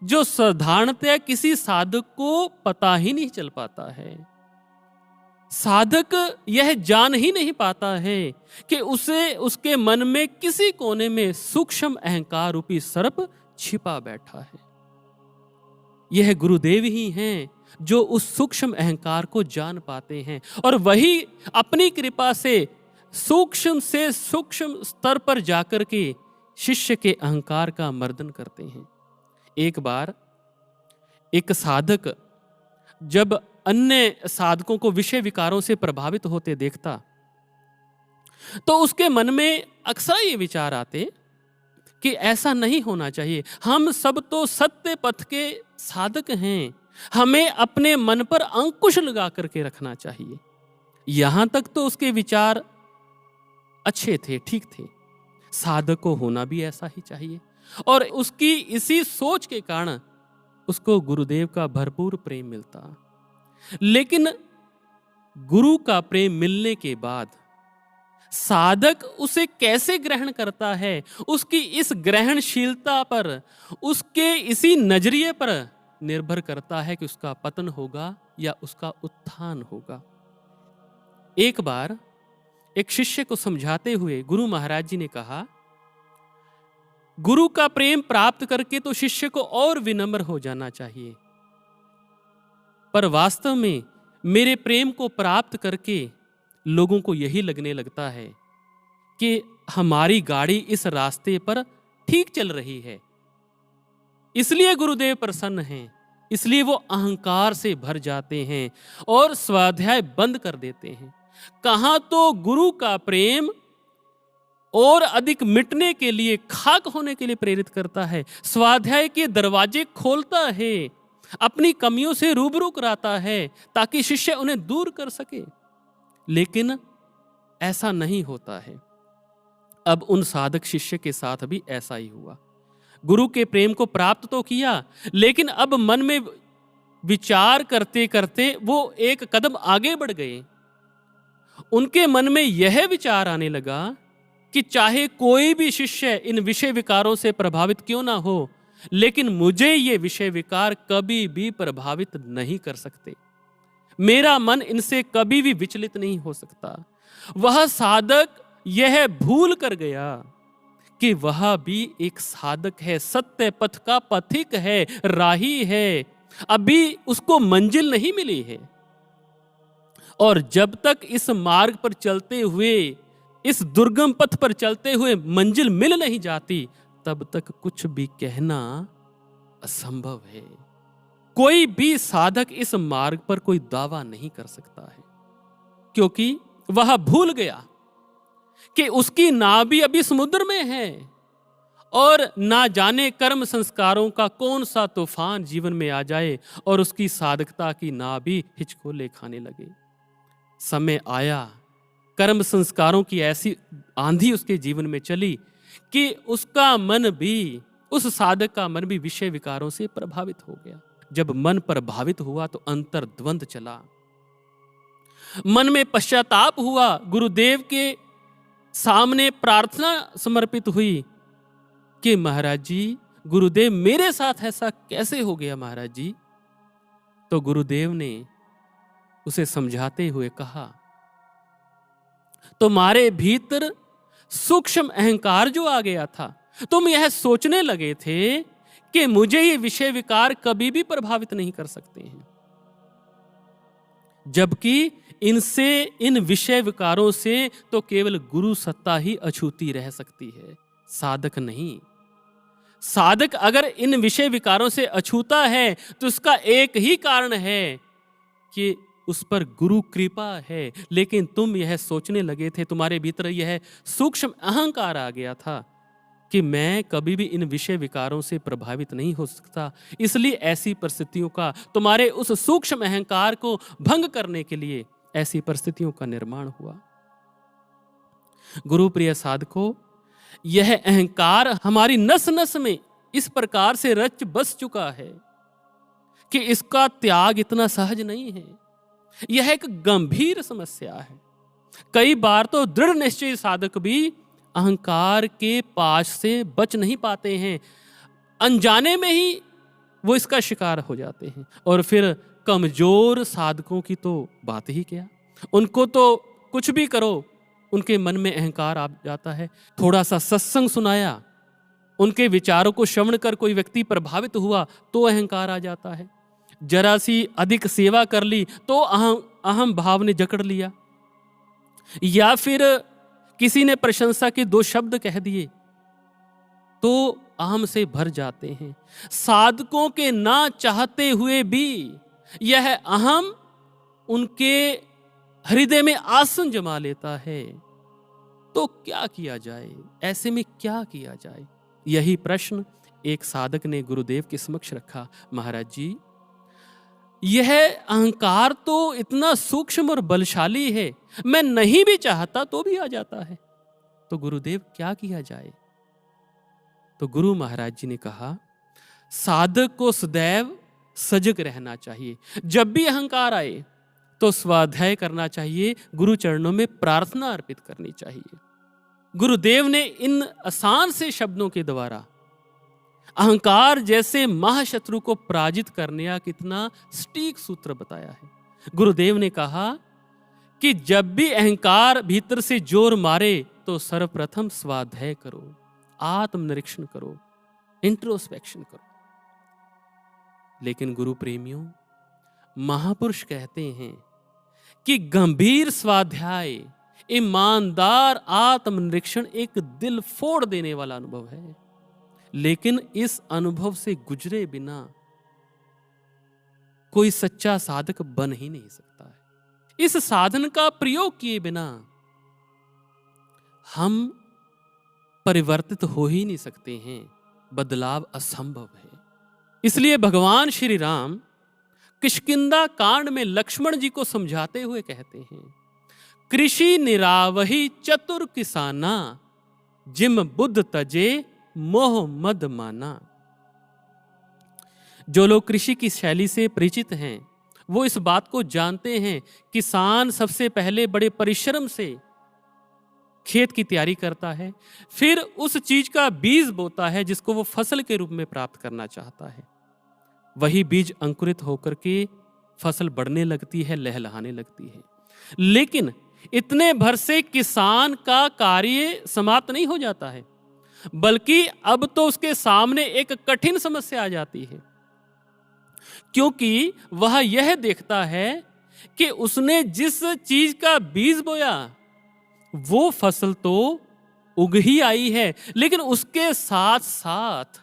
जो साधारणतः किसी साधक को पता ही नहीं चल पाता है। साधक यह जान ही नहीं पाता है कि उसे उसके मन में किसी कोने में सूक्ष्म अहंकार रूपी सर्प छिपा बैठा है। यह गुरुदेव ही हैं जो उस सूक्ष्म अहंकार को जान पाते हैं और वही अपनी कृपा से सूक्ष्म स्तर पर जाकर के शिष्य के अहंकार का मर्दन करते हैं। एक बार एक साधक जब अन्य साधकों को विषय विकारों से प्रभावित होते देखता तो उसके मन में अक्सर ये विचार आते कि ऐसा नहीं होना चाहिए, हम सब तो सत्य पथ के साधक हैं, हमें अपने मन पर अंकुश लगा करके रखना चाहिए। यहां तक तो उसके विचार अच्छे थे, ठीक थे, साधक को होना भी ऐसा ही चाहिए। और उसकी इसी सोच के कारण उसको गुरुदेव का भरपूर प्रेम मिलता। लेकिन गुरु का प्रेम मिलने के बाद साधक उसे कैसे ग्रहण करता है, उसकी इस ग्रहणशीलता पर, उसके इसी नजरिए पर निर्भर करता है कि उसका पतन होगा या उसका उत्थान होगा। एक बार एक शिष्य को समझाते हुए गुरु महाराज जी ने कहा, गुरु का प्रेम प्राप्त करके तो शिष्य को और विनम्र हो जाना चाहिए, पर वास्तव में मेरे प्रेम को प्राप्त करके लोगों को यही लगने लगता है कि हमारी गाड़ी इस रास्ते पर ठीक चल रही है, इसलिए गुरुदेव प्रसन्न हैं, इसलिए वो अहंकार से भर जाते हैं और स्वाध्याय बंद कर देते हैं। कहां तो गुरु का प्रेम और अधिक मिटने के लिए, खाक होने के लिए प्रेरित करता है, स्वाध्याय के दरवाजे खोलता है, अपनी कमियों से रूबरू कराता है ताकि शिष्य उन्हें दूर कर सके। लेकिन ऐसा नहीं होता है। अब उन साधक शिष्य के साथ भी ऐसा ही हुआ। गुरु के प्रेम को प्राप्त तो किया, लेकिन अब मन में विचार करते करते वो एक कदम आगे बढ़ गए। उनके मन में यह विचार आने लगा कि चाहे कोई भी शिष्य इन विषय विकारों से प्रभावित क्यों ना हो, लेकिन मुझे ये विषय विकार कभी भी प्रभावित नहीं कर सकते। मेरा मन इनसे कभी भी विचलित नहीं हो सकता। वह साधक यह भूल कर गया कि वह भी एक साधक है, सत्य पथ का पथिक है, राही है, अभी उसको मंजिल नहीं मिली है। और जब तक इस मार्ग पर चलते हुए, इस दुर्गम पथ पर चलते हुए मंजिल मिल नहीं जाती, तब तक कुछ भी कहना असंभव है। कोई भी साधक इस मार्ग पर कोई दावा नहीं कर सकता है, क्योंकि वह भूल गया कि उसकी नाभि अभी समुद्र में है और ना जाने कर्म संस्कारों का कौन सा तूफान जीवन में आ जाए और उसकी साधकता की नाभि हिचकोले खाने लगे। समय आया, कर्म संस्कारों की ऐसी आंधी उसके जीवन में चली कि उसका मन भी, उस साधक का मन भी विषय विकारों से प्रभावित हो गया। जब मन प्रभावित हुआ तो अंतर द्वंद चला, मन में पश्चाताप हुआ, गुरुदेव के सामने प्रार्थना समर्पित हुई कि महाराज जी, गुरुदेव मेरे साथ ऐसा कैसे हो गया महाराज जी। तो गुरुदेव ने उसे समझाते हुए कहा, तुम्हारे भीतर सूक्ष्म अहंकार जो आ गया था, तुम यह सोचने लगे थे कि मुझे ये विषय विकार कभी भी प्रभावित नहीं कर सकते हैं, जबकि इनसे, इन विषय विकारों से तो केवल गुरु सत्ता ही अछूती रह सकती है, साधक नहीं। साधक अगर इन विषय विकारों से अछूता है तो उसका एक ही कारण है कि उस पर गुरु कृपा है। लेकिन तुम यह सोचने लगे थे, तुम्हारे भीतर यह सूक्ष्म अहंकार आ गया था कि मैं कभी भी इन विषय विकारों से प्रभावित नहीं हो सकता। इसलिए ऐसी परिस्थितियों का, तुम्हारे उस सूक्ष्म अहंकार को भंग करने के लिए ऐसी परिस्थितियों का निर्माण हुआ। गुरु प्रिय साधकों, यह अहंकार हमारी नस नस में इस प्रकार से रच बस चुका है कि इसका त्याग इतना सहज नहीं है। यह एक गंभीर समस्या है। कई बार तो दृढ़ निश्चय साधक भी अहंकार के पाश से बच नहीं पाते हैं, अनजाने में ही वो इसका शिकार हो जाते हैं। और फिर कमजोर साधकों की तो बात ही क्या, उनको तो कुछ भी करो उनके मन में अहंकार आ जाता है। थोड़ा सा सत्संग सुनाया, उनके विचारों को श्रवण कर कोई व्यक्ति प्रभावित हुआ तो अहंकार आ जाता है। जरा सी अधिक सेवा कर ली तो अहम भाव ने जकड़ लिया, या फिर किसी ने प्रशंसा के दो शब्द कह दिए तो अहम से भर जाते हैं। साधकों के ना चाहते हुए भी यह अहम उनके हृदय में आसन जमा लेता है। तो क्या किया जाए, ऐसे में क्या किया जाए? यही प्रश्न एक साधक ने गुरुदेव के समक्ष रखा। महाराज जी, यह अहंकार तो इतना सूक्ष्म और बलशाली है, मैं नहीं भी चाहता तो भी आ जाता है, तो गुरुदेव क्या किया जाए? तो गुरु महाराज जी ने कहा, साधक को सदैव सजग रहना चाहिए। जब भी अहंकार आए तो स्वाध्याय करना चाहिए, गुरु चरणों में प्रार्थना अर्पित करनी चाहिए। गुरुदेव ने इन आसान से शब्दों के द्वारा अहंकार जैसे महाशत्रु को पराजित करने का कितना सटीक सूत्र बताया है। गुरुदेव ने कहा कि जब भी अहंकार भीतर से जोर मारे तो सर्वप्रथम स्वाध्याय करो, आत्मनिरीक्षण करो, इंट्रोस्पेक्शन करो। लेकिन गुरु प्रेमियों, महापुरुष कहते हैं कि गंभीर स्वाध्याय, ईमानदार आत्मनिरीक्षण एक दिल फोड़ देने वाला अनुभव है। लेकिन इस अनुभव से गुजरे बिना कोई सच्चा साधक बन ही नहीं सकता है। इस साधन का प्रयोग किए बिना हम परिवर्तित हो ही नहीं सकते हैं, बदलाव असंभव है। इसलिए भगवान श्री राम किष्किंधा कांड में लक्ष्मण जी को समझाते हुए कहते हैं, कृषि निरावही चतुर किसाना, जिम बुद्ध तजे मोह मद माना। जो लोग कृषि की शैली से परिचित हैं वो इस बात को जानते हैं, किसान सबसे पहले बड़े परिश्रम से खेत की तैयारी करता है, फिर उस चीज का बीज बोता है जिसको वो फसल के रूप में प्राप्त करना चाहता है। वही बीज अंकुरित होकर के फसल बढ़ने लगती है, लहलहाने लगती है। लेकिन इतने भर से किसान का कार्य समाप्त नहीं हो जाता है, बल्कि अब तो उसके सामने एक कठिन समस्या आ जाती है, क्योंकि वह यह देखता है कि उसने जिस चीज का बीज बोया वो फसल तो उग ही आई है, लेकिन उसके साथ साथ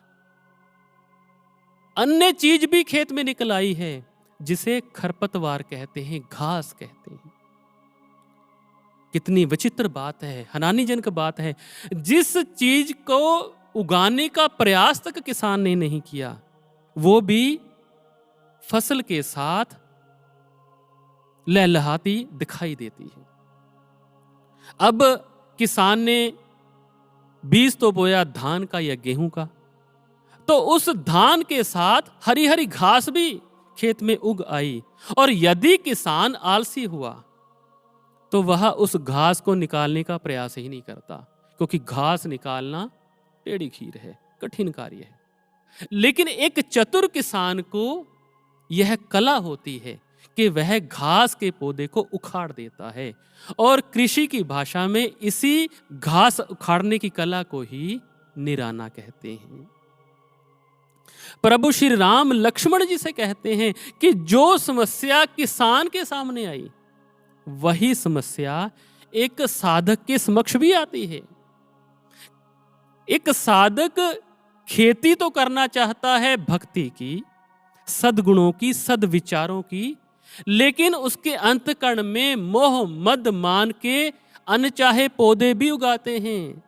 अन्य चीज भी खेत में निकल आई है, जिसे खरपतवार कहते हैं, घास कहते हैं। कितनी विचित्र बात है, हैरानीजनक बात है। जिस चीज को उगाने का प्रयास तक किसान ने नहीं किया, वो भी फसल के साथ लहलहाती दिखाई देती है। अब किसान ने बीज तो बोया धान का या गेहूं का, तो उस धान के साथ हरी हरी घास भी खेत में उग आई, और यदि किसान आलसी हुआ तो वह उस घास को निकालने का प्रयास ही नहीं करता, क्योंकि घास निकालना टेढ़ी खीर है, कठिन कार्य है। लेकिन एक चतुर किसान को यह कला होती है कि वह घास के पौधे को उखाड़ देता है, और कृषि की भाषा में इसी घास उखाड़ने की कला को ही निराना कहते हैं। प्रभु श्री राम लक्ष्मण जी से कहते हैं कि जो समस्या किसान के सामने आई, वही समस्या एक साधक के समक्ष भी आती है। एक साधक खेती तो करना चाहता है भक्ति की, सद्गुणों की, सद्विचारों की, लेकिन उसके अंतकरण में मोह मद मान के अनचाहे पौधे भी उगाते हैं।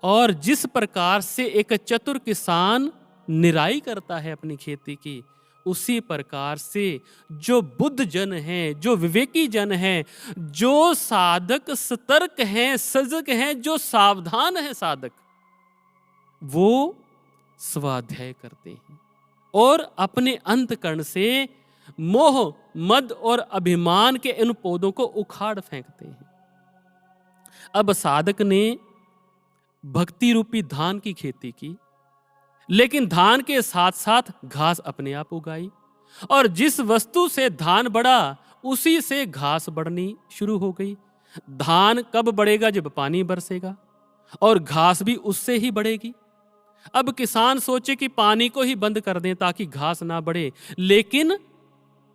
और जिस प्रकार से एक चतुर किसान निराई करता है अपनी खेती की, उसी प्रकार से जो बुद्ध जन हैं, जो विवेकी जन हैं, जो साधक सतर्क हैं, सजग हैं, जो सावधान है साधक, वो स्वाध्याय करते हैं और अपने अंतकरण से मोह मद और अभिमान के इन पौधों को उखाड़ फेंकते हैं। अब साधक ने भक्ति रूपी धान की खेती की, लेकिन धान के साथ साथ घास अपने आप उगाई, और जिस वस्तु से धान बढ़ा उसी से घास बढ़नी शुरू हो गई। धान कब बढ़ेगा? जब पानी बरसेगा, और घास भी उससे ही बढ़ेगी। अब किसान सोचे कि पानी को ही बंद कर दें ताकि घास ना बढ़े, लेकिन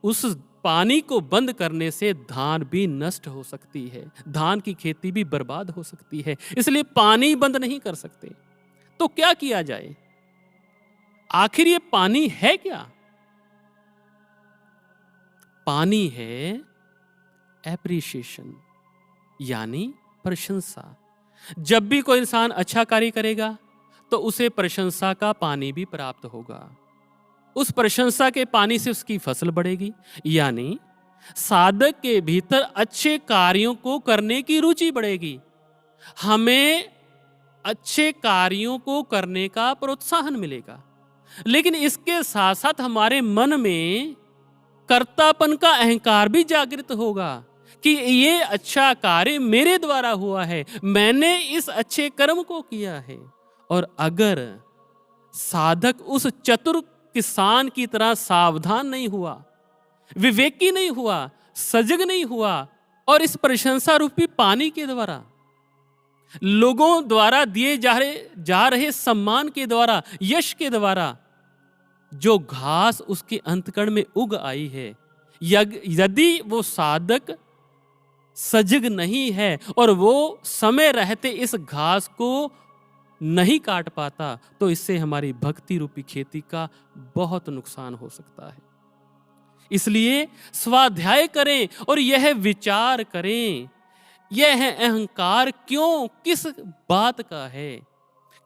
उस पानी को बंद करने से धान भी नष्ट हो सकती है, धान की खेती भी बर्बाद हो सकती है। इसलिए पानी बंद नहीं कर सकते। तो क्या किया जाए? आखिर ये पानी है क्या? पानी है एप्रिशिएशन, यानी प्रशंसा। जब भी कोई इंसान अच्छा कार्य करेगा तो उसे प्रशंसा का पानी भी प्राप्त होगा। उस प्रशंसा के पानी से उसकी फसल बढ़ेगी। यानी साधक के भीतर अच्छे कार्यों को करने की रुचि बढ़ेगी। हमें अच्छे कार्यों को करने का प्रोत्साहन मिलेगा, लेकिन इसके साथ साथ हमारे मन में कर्तापन का अहंकार भी जागृत होगा कि ये अच्छा कार्य मेरे द्वारा हुआ है, मैंने इस अच्छे कर्म को किया है। और अगर साधक उस चतुर किसान की तरह सावधान नहीं हुआ, विवेकी नहीं हुआ, सजग नहीं हुआ, और इस प्रशंसा रूपी पानी के द्वारा, लोगों द्वारा दिए जा रहे सम्मान के द्वारा, यश के द्वारा जो घास उसके अंतकरण में उग आई है, यदि वो साधक सजग नहीं है और वो समय रहते इस घास को नहीं काट पाता, तो इससे हमारी भक्ति रूपी खेती का बहुत नुकसान हो सकता है। इसलिए स्वाध्याय करें और यह विचार करें, यह अहंकार क्यों, किस बात का है?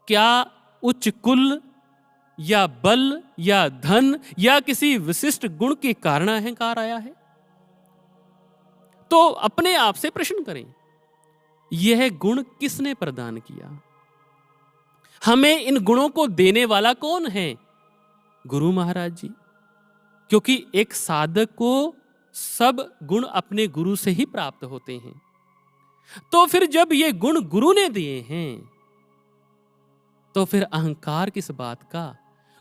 क्या उच्च कुल या बल या धन या किसी विशिष्ट गुण के कारण अहंकार आया है? तो अपने आप से प्रश्न करें, यह गुण किसने प्रदान किया? हमें इन गुणों को देने वाला कौन है? गुरु महाराज जी। क्योंकि एक साधक को सब गुण अपने गुरु से ही प्राप्त होते हैं। तो फिर जब ये गुण गुरु ने दिए हैं, तो फिर अहंकार किस बात का,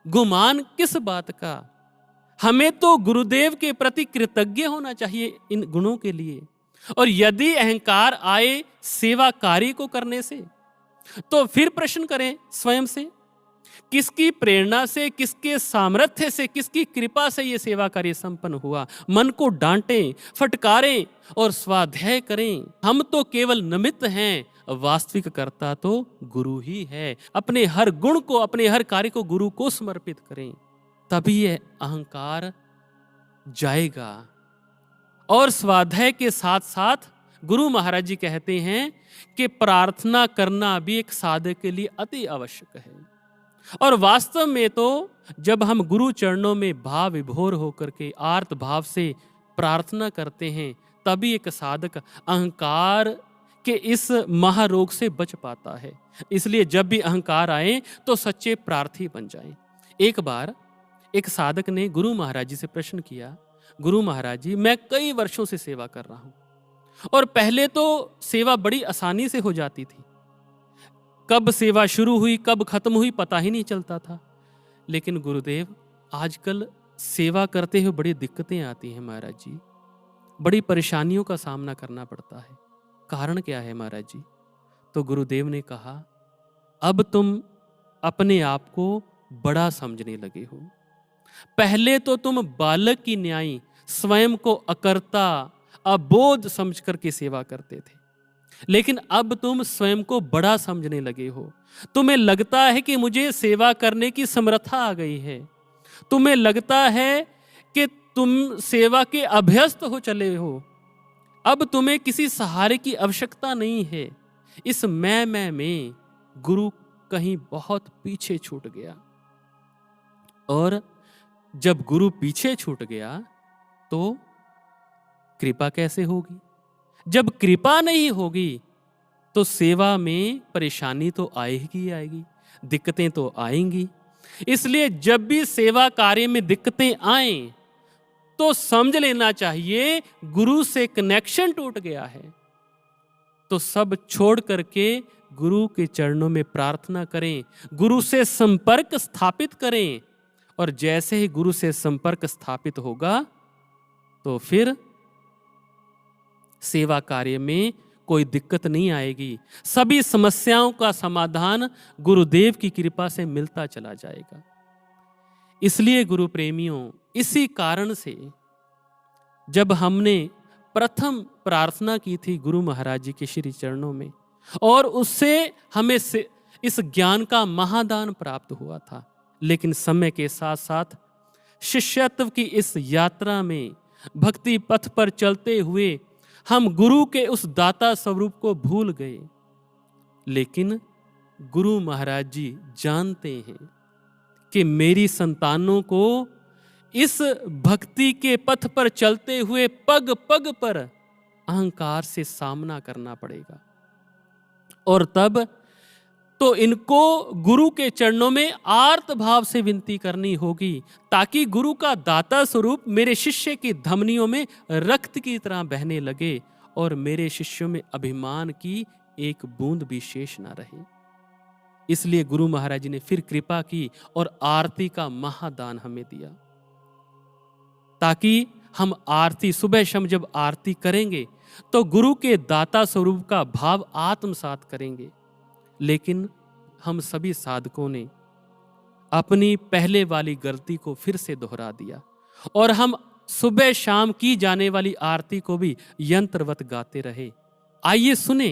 गुमान किस बात का? हमें तो गुरुदेव के प्रति कृतज्ञ होना चाहिए इन गुणों के लिए। और यदि अहंकार आए सेवा कार्य को करने से, तो फिर प्रश्न करें स्वयं से, किसकी प्रेरणा से, किसके सामर्थ्य से, किसकी कृपा से यह सेवा कार्य संपन्न हुआ? मन को डांटें, फटकारें और स्वाध्याय करें। हम तो केवल निमित्त हैं, वास्तविक कर्ता तो गुरु ही है। अपने हर गुण को, अपने हर कार्य को गुरु को समर्पित करें, तभी यह अहंकार जाएगा। और स्वाध्याय के साथ साथ गुरु महाराज जी कहते हैं कि प्रार्थना करना भी एक साधक के लिए अति आवश्यक है। और वास्तव में तो जब हम गुरु चरणों में भाव विभोर होकर के आर्त भाव से प्रार्थना करते हैं, तभी एक साधक अहंकार के इस महारोग से बच पाता है। इसलिए जब भी अहंकार आए तो सच्चे प्रार्थी बन जाएं। एक बार एक साधक ने गुरु महाराज जी से प्रश्न किया, गुरु महाराज जी, मैं कई वर्षों से सेवा कर रहा हूं और पहले तो सेवा बड़ी आसानी से हो जाती थी, कब सेवा शुरू हुई कब खत्म हुई पता ही नहीं चलता था। लेकिन गुरुदेव, आजकल सेवा करते हुए बड़ी दिक्कतें आती हैं महाराज जी, बड़ी परेशानियों का सामना करना पड़ता है। कारण क्या है महाराज जी? तो गुरुदेव ने कहा, अब तुम अपने आप को बड़ा समझने लगे हो। पहले तो तुम बालक की न्याय स्वयं को अकर्ता, अबोध समझ करके सेवा करते थे, लेकिन अब तुम स्वयं को बड़ा समझने लगे हो। तुम्हें लगता है कि मुझे सेवा करने की समर्था आ गई है, तुम्हें लगता है कि तुम सेवा के अभ्यस्त हो चले हो, अब तुम्हें किसी सहारे की आवश्यकता नहीं है। इस मैं में गुरु कहीं बहुत पीछे छूट गया। और जब गुरु पीछे छूट गया तो कृपा कैसे होगी? जब कृपा नहीं होगी तो सेवा में परेशानी तो आएगी आएगी, दिक्कतें तो आएंगी। इसलिए जब भी सेवा कार्य में दिक्कतें आएं तो समझ लेना चाहिए गुरु से कनेक्शन टूट गया है। तो सब छोड़ करके गुरु के चरणों में प्रार्थना करें, गुरु से संपर्क स्थापित करें। और जैसे ही गुरु से संपर्क स्थापित होगा तो फिर सेवा कार्य में कोई दिक्कत नहीं आएगी। सभी समस्याओं का समाधान गुरुदेव की कृपा से मिलता चला जाएगा। इसलिए गुरु प्रेमियों, इसी कारण से जब हमने प्रथम प्रार्थना की थी गुरु महाराज जी के श्री चरणों में, और उससे हमें इस ज्ञान का महादान प्राप्त हुआ था, लेकिन समय के साथ साथ शिष्यत्व की इस यात्रा में भक्ति पथ पर चलते हुए हम गुरु के उस दाता स्वरूप को भूल गए। लेकिन गुरु महाराज जी जानते हैं कि मेरी संतानों को इस भक्ति के पथ पर चलते हुए पग पग पर अहंकार से सामना करना पड़ेगा। और तब तो इनको गुरु के चरणों में आर्त भाव से विनती करनी होगी, ताकि गुरु का दाता स्वरूप मेरे शिष्य की धमनियों में रक्त की तरह बहने लगे और मेरे शिष्यों में अभिमान की एक बूंद भी शेष ना रहे। इसलिए गुरु महाराज जी ने फिर कृपा की और आरती का महादान हमें दिया, ताकि हम आरती सुबह शाम जब आरती करेंगे तो गुरु के दाता स्वरूप का भाव आत्मसात करेंगे। लेकिन हम सभी साधकों ने अपनी पहले वाली गलती को फिर से दोहरा दिया और हम सुबह शाम की जाने वाली आरती को भी यंत्रवत गाते रहे। आइए सुने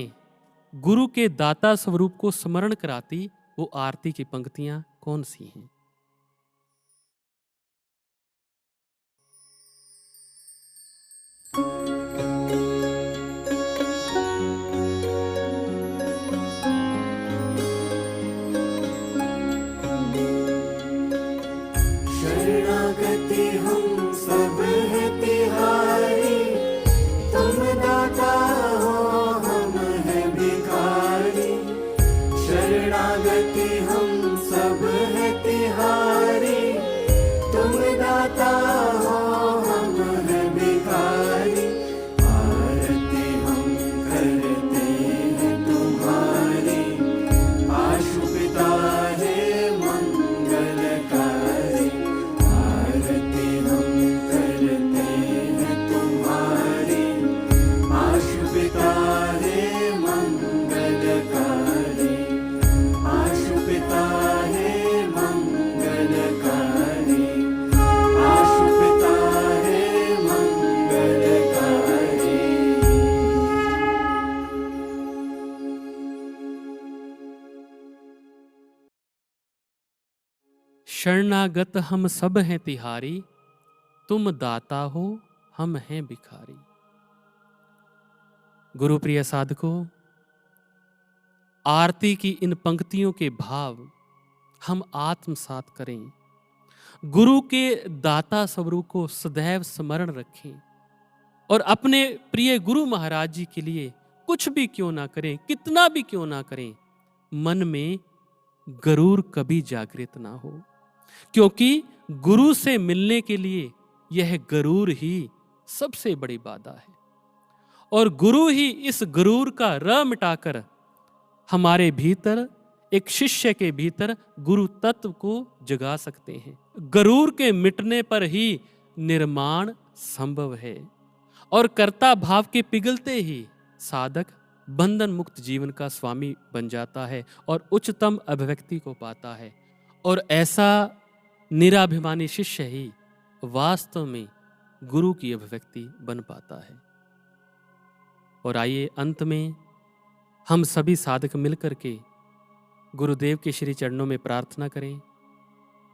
गुरु के दाता स्वरूप को स्मरण कराती वो आरती की पंक्तियां कौन सी हैं। शरणागत हम सब हैं तिहारी, तुम दाता हो हम हैं भिखारी। गुरु प्रिय साधकों, आरती की इन पंक्तियों के भाव हम आत्मसात करें, गुरु के दाता स्वरूप को सदैव स्मरण रखें और अपने प्रिय गुरु महाराज जी के लिए कुछ भी क्यों ना करें, कितना भी क्यों ना करें, मन में गरूर कभी जागृत ना हो, क्योंकि गुरु से मिलने के लिए यह गरूर ही सबसे बड़ी बाधा है और गुरु ही इस गरूर का र मिटाकर हमारे भीतर, एक शिष्य के भीतर गुरु तत्व को जगा सकते हैं। गरूर के मिटने पर ही निर्माण संभव है और कर्ता भाव के पिघलते ही साधक बंधन मुक्त जीवन का स्वामी बन जाता है और उच्चतम अभिव्यक्ति को पाता है। और ऐसा निराभिमानी शिष्य ही वास्तव में गुरु की अभिव्यक्ति बन पाता है। और आइए अंत में हम सभी साधक मिलकर के गुरुदेव के श्री चरणों में प्रार्थना करें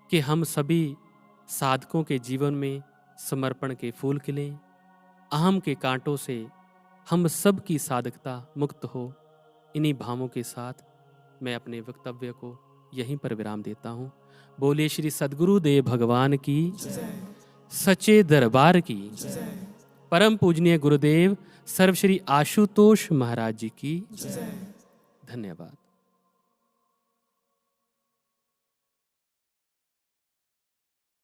कि हम सभी साधकों के जीवन में समर्पण के फूल खिलें, अहम के कांटों से हम सब की साधकता मुक्त हो। इन्हीं भावों के साथ मैं अपने वक्तव्य को यहीं पर विराम देता हूँ। बोलिए श्री सद्गुरुदेव भगवान की, सच्चे दरबार की, परम पूजनीय गुरुदेव सर्व श्री आशुतोष महाराज जी की धन्यवाद।